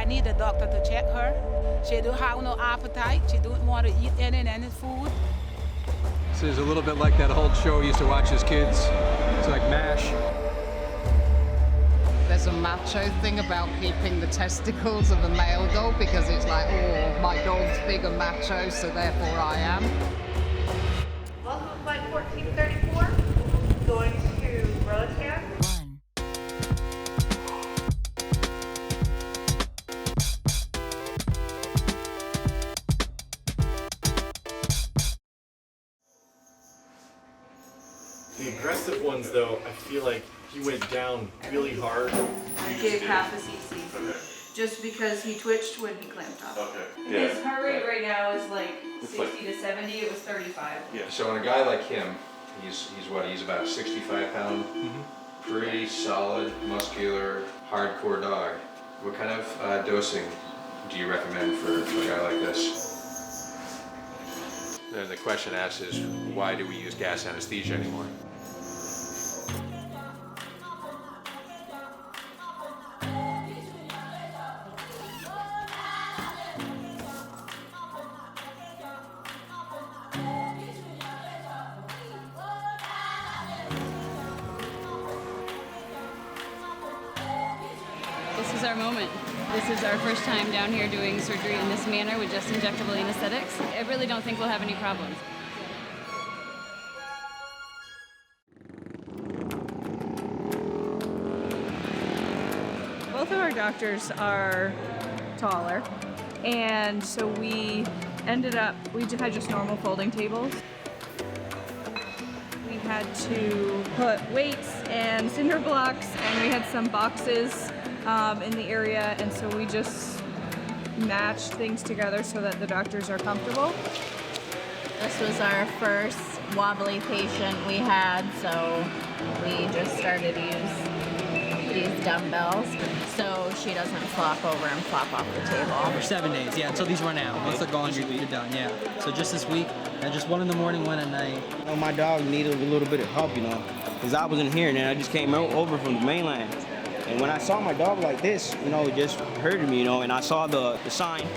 I need the doctor to check her. She don't have no appetite. She don't want to eat any food. This is a little bit like that old show we used to watch as kids. It's like MASH. There's a macho thing about keeping the testicles of a male dog because it's like, oh, my dog's big and macho, so therefore I am. Welcome to flight 1434, going to Roatan. The aggressive ones, though, I feel like he went down really hard. I gave half a cc. Okay. Just because he twitched when he clamped up. Okay. His heart rate right now is like 60 to 70. It was 35. Yeah. So in a guy like him, he's what? He's about a 65-pound, pretty solid, muscular, hardcore dog. What kind of dosing do you recommend for a guy like this? Then the question asked is, why do we use gas anesthesia anymore? This is our moment. This is our first time down here doing surgery in this manner with just injectable anesthetics. I really don't think we'll have any problems. Both of our doctors are taller, and so we had just normal folding tables. We had to put weights and cinder blocks, and we had some boxes in the area, and so we just matched things together so that the doctors are comfortable. This was our first wobbly patient we had, so we just started to use these dumbbells so she doesn't flop over and flop off the table. For 7 days, yeah, until these run out. Once they're gone, you're done, yeah. So just this week, just one in the morning, one at night. You know, my dog needed a little bit of help, you know, because I wasn't here, and then I just came over from the mainland. And when I saw my dog like this, you know, it just hurted me, you know, and I saw the sign,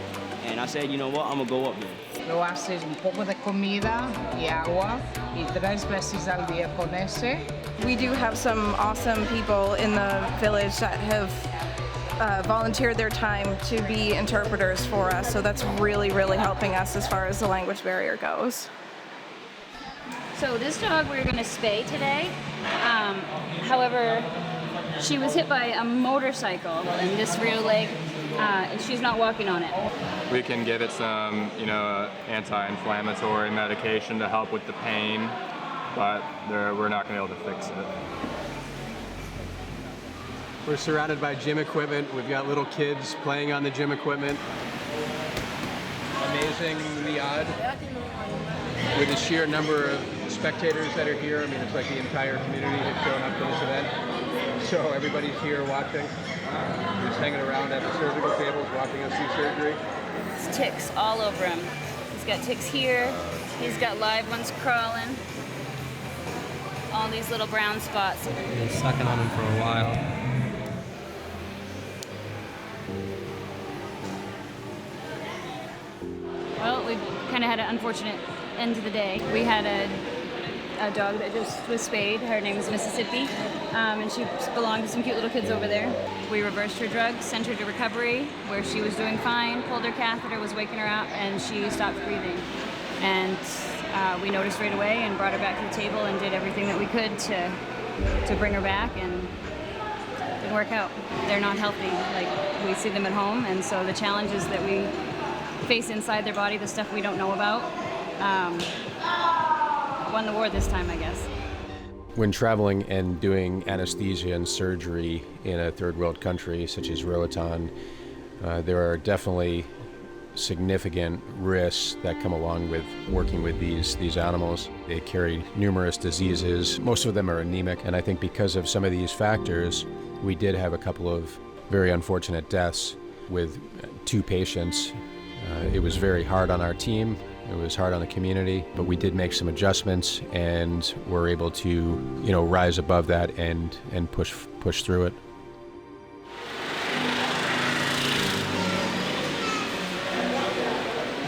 and I said, you know what, I'm gonna go up there. Lo haces un poco de comida y agua y 3 veces al día con ese. We do have some awesome people in the village that have volunteered their time to be interpreters for us, so that's really, really helping us as far as the language barrier goes. So this dog we're going to spay today. However, she was hit by a motorcycle in this rear leg, and she's not walking on it. We can give it some, anti-inflammatory medication to help with the pain, but we're not going to be able to fix it. We're surrounded by gym equipment. We've got little kids playing on the gym equipment. Amazingly odd with the sheer number of spectators that are here. I mean, it's like the entire community has shown up for this event. So everybody's here watching, just hanging around at the surgical tables, watching us do surgery. It's ticks all over him. He's got ticks here. He's got live ones crawling. All these little brown spots. Been sucking on him for a while. Well, we kind of had an unfortunate end to the day. We had a dog that just was spayed. Her name is Mississippi, and she belonged to some cute little kids over there. We reversed her drugs, sent her to recovery, where she was doing fine, pulled her catheter, was waking her up, and she stopped breathing. And we noticed right away and brought her back to the table and did everything that we could to bring her back, and it didn't work out. They're not healthy like we see them at home, and so the challenges that we face inside their body, the stuff we don't know about, won the war this time, I guess. When traveling and doing anesthesia and surgery in a third world country such as Roatan, there are definitely significant risks that come along with working with these animals. They carry numerous diseases. Most of them are anemic, and I think because of some of these factors, we did have a couple of very unfortunate deaths with 2 patients. It was very hard on our team. It was hard on the community, but we did make some adjustments and were able to, rise above that and push through it.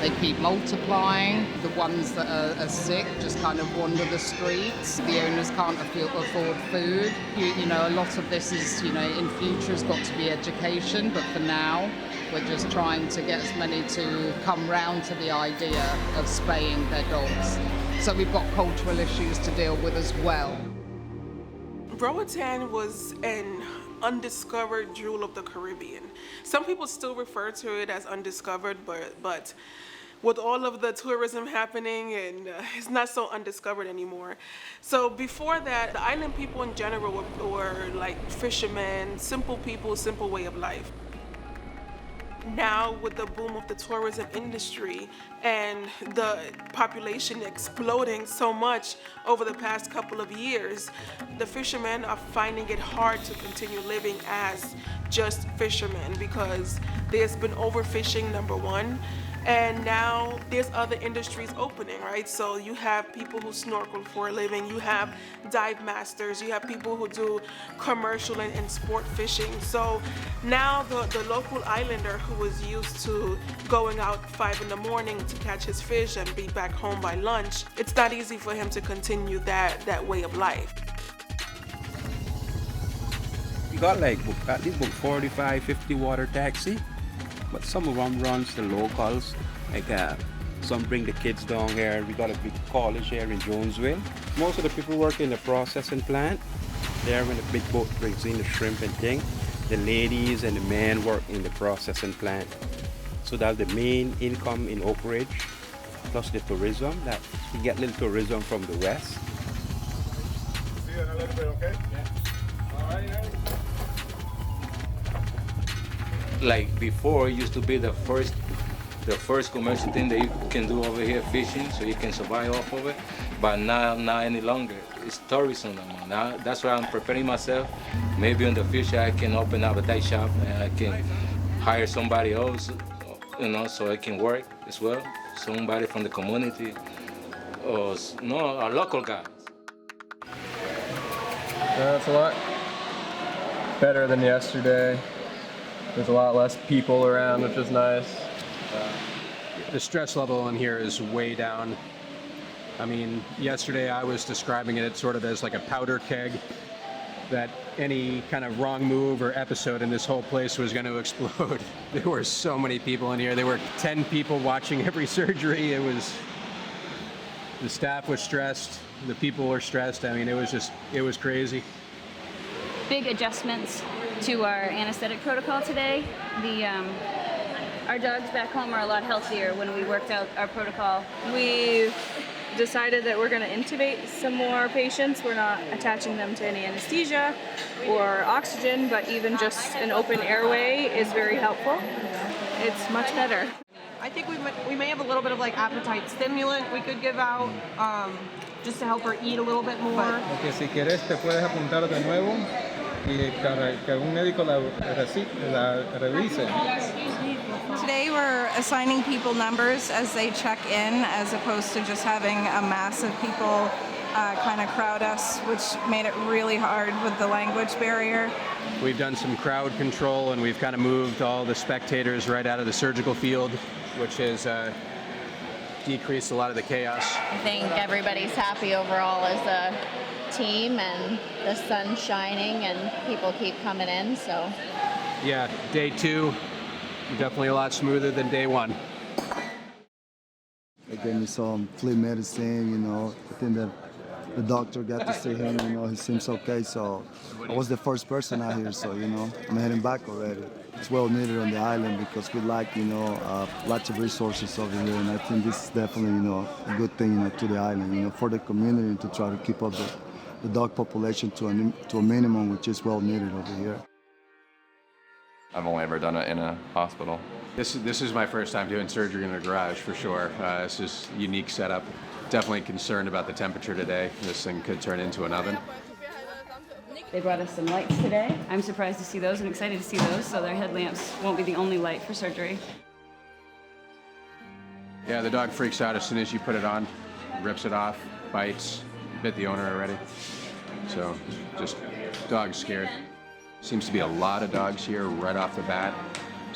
They keep multiplying. The ones that are sick just kind of wander the streets. The owners can't afford food. You know, a lot of this is, you know, in future has got to be education, but for now, we're just trying to get as many to come round to the idea of spaying their dogs. So we've got cultural issues to deal with as well. Roatan was an undiscovered jewel of the Caribbean. Some people still refer to it as undiscovered, but with all of the tourism happening, and it's not so undiscovered anymore. So before that, the island people in general were like fishermen, simple people, simple way of life. Now, with the boom of the tourism industry and the population exploding so much over the past couple of years, the fishermen are finding it hard to continue living as just fishermen because there's been overfishing, number one, and now there's other industries opening, right? So you have people who snorkel for a living, you have dive masters, you have people who do commercial and sport fishing. So now the local islander who was used to going out 5 in the morning to catch his fish and be back home by lunch, it's not easy for him to continue that way of life. You got like at least about 45, 50 water taxi, but some of them runs the locals. Like some bring the kids down here. We got a big college here in Jonesville. Most of the people work in the processing plant. There when the big boat brings in the shrimp and thing, the ladies and the men work in the processing plant. So that's the main income in Oak Ridge, plus the tourism. That we get little tourism from the west. See you in a little bit, okay? Yeah. All right. Like before, it used to be the first commercial thing that you can do over here, fishing, so you can survive off of it. But not any longer. It's tourism now. That's why I'm preparing myself. Maybe in the future I can open up a dive shop and I can hire somebody else, you know, so I can work as well. Somebody from the community, or a local guy. It's a lot better than yesterday. There's a lot less people around, which is nice. The stress level in here is way down. I mean, yesterday I was describing it sort of as like a powder keg, that any kind of wrong move or episode in this whole place was going to explode. There were so many people in here. There were 10 people watching every surgery. The staff was stressed, the people were stressed. I mean, it was crazy. Big adjustments to our anesthetic protocol today. Our dogs back home are a lot healthier when we worked out our protocol. We decided that we're going to intubate some more patients. We're not attaching them to any anesthesia or oxygen, but even just an open airway is very helpful. It's much better. I think we may have a little bit of like appetite stimulant we could give out just to help her eat a little bit more. Que si quieres te puedes apuntar de nuevo y que un médico la revise. Today we're assigning people numbers as they check in, as opposed to just having a mass of people kind of crowd us, which made it really hard with the language barrier. We've done some crowd control and we've kind of moved all the spectators right out of the surgical field, which has decreased a lot of the chaos. I think everybody's happy overall as a team, and the sun's shining and people keep coming in, so. Yeah, day 2, definitely a lot smoother than day 1. They gave me some flea medicine, you know. I think that the doctor got to see him, you know, he seems okay, so I was the first person out here, so, you know, I'm heading back already. It's well needed on the island because we like, you know, lots of resources over here, and I think this is definitely, you know, a good thing, you know, to the island, you know, for the community to try to keep up the dog population to a minimum, which is well needed over here. I've only ever done it in a hospital. This is my first time doing surgery in a garage for sure. This is a unique setup. Definitely concerned about the temperature today. This thing could turn into an oven. They brought us some lights today. I'm surprised to see those and excited to see those, so their headlamps won't be the only light for surgery. Yeah, the dog freaks out as soon as you put it on, rips it off, bites, bit the owner already. So just dog's scared. Seems to be a lot of dogs here right off the bat.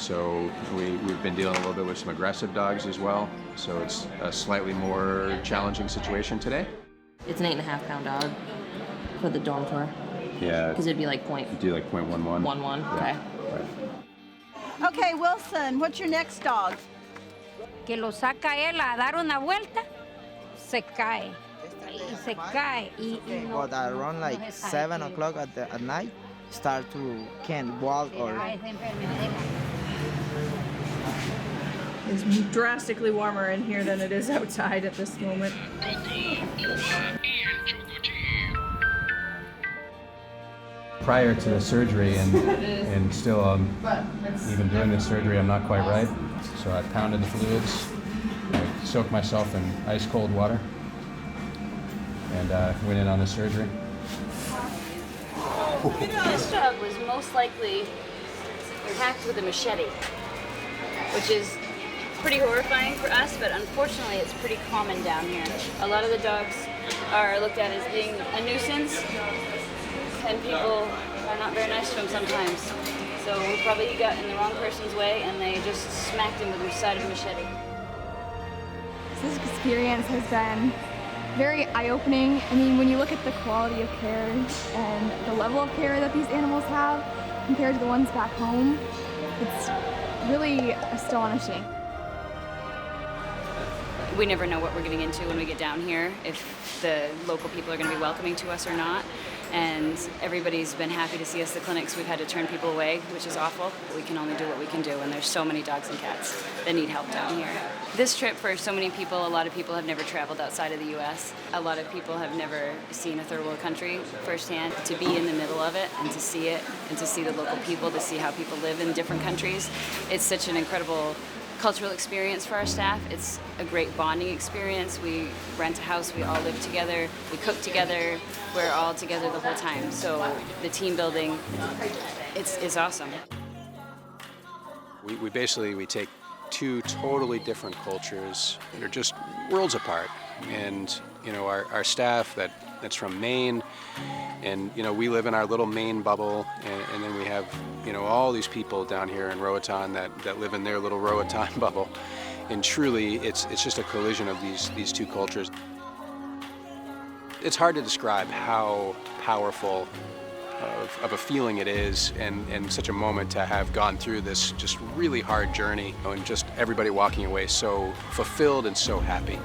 So we've been dealing a little bit with some aggressive dogs as well. So it's a slightly more challenging situation today. It's an 8.5 pound dog for the dorm tour. Yeah. Because it'd be like Do like 0.11. 0.11, Yeah. okay. Right. Okay, Wilson, what's your next dog? Que lo saca él a dar una vuelta, se cae. Y se cae. But around like 7 o'clock at night, start to can't walk or. It's drastically warmer in here than it is outside at this moment. Prior to the surgery and still even during the surgery, I'm not quite right. So I pounded the fluids, I soaked myself in ice cold water, and went in on the surgery. This dog was most likely attacked with a machete, which is pretty horrifying for us, but unfortunately it's pretty common down here. A lot of the dogs are looked at as being a nuisance, and people are not very nice to them sometimes. So we probably got in the wrong person's way and they just smacked him with the side of a machete. This experience has been very eye-opening. I mean, when you look at the quality of care and the level of care that these animals have compared to the ones back home, it's really astonishing. We never know what we're getting into when we get down here, if the local people are going to be welcoming to us or not. And everybody's been happy to see us at the clinics. We've had to turn people away, which is awful. We can only do what we can do, and there's so many dogs and cats that need help down here. This trip, for so many people, a lot of people have never traveled outside of the U.S. A lot of people have never seen a third world country firsthand. To be in the middle of it and to see it and to see the local people, to see how people live in different countries, it's such an incredible cultural experience for our staff. It's a great bonding experience. We rent a house, we all live together, we cook together, we're all together the whole time. So the team building, it's awesome. We basically take two totally different cultures that are just worlds apart. And our staff that's from Maine, and we live in our little Maine bubble, and then we have all these people down here in Roatan that live in their little Roatan bubble, and truly it's just a collision of these two cultures. It's hard to describe how powerful of a feeling it is, and such a moment to have gone through this just really hard journey, and just everybody walking away so fulfilled and so happy.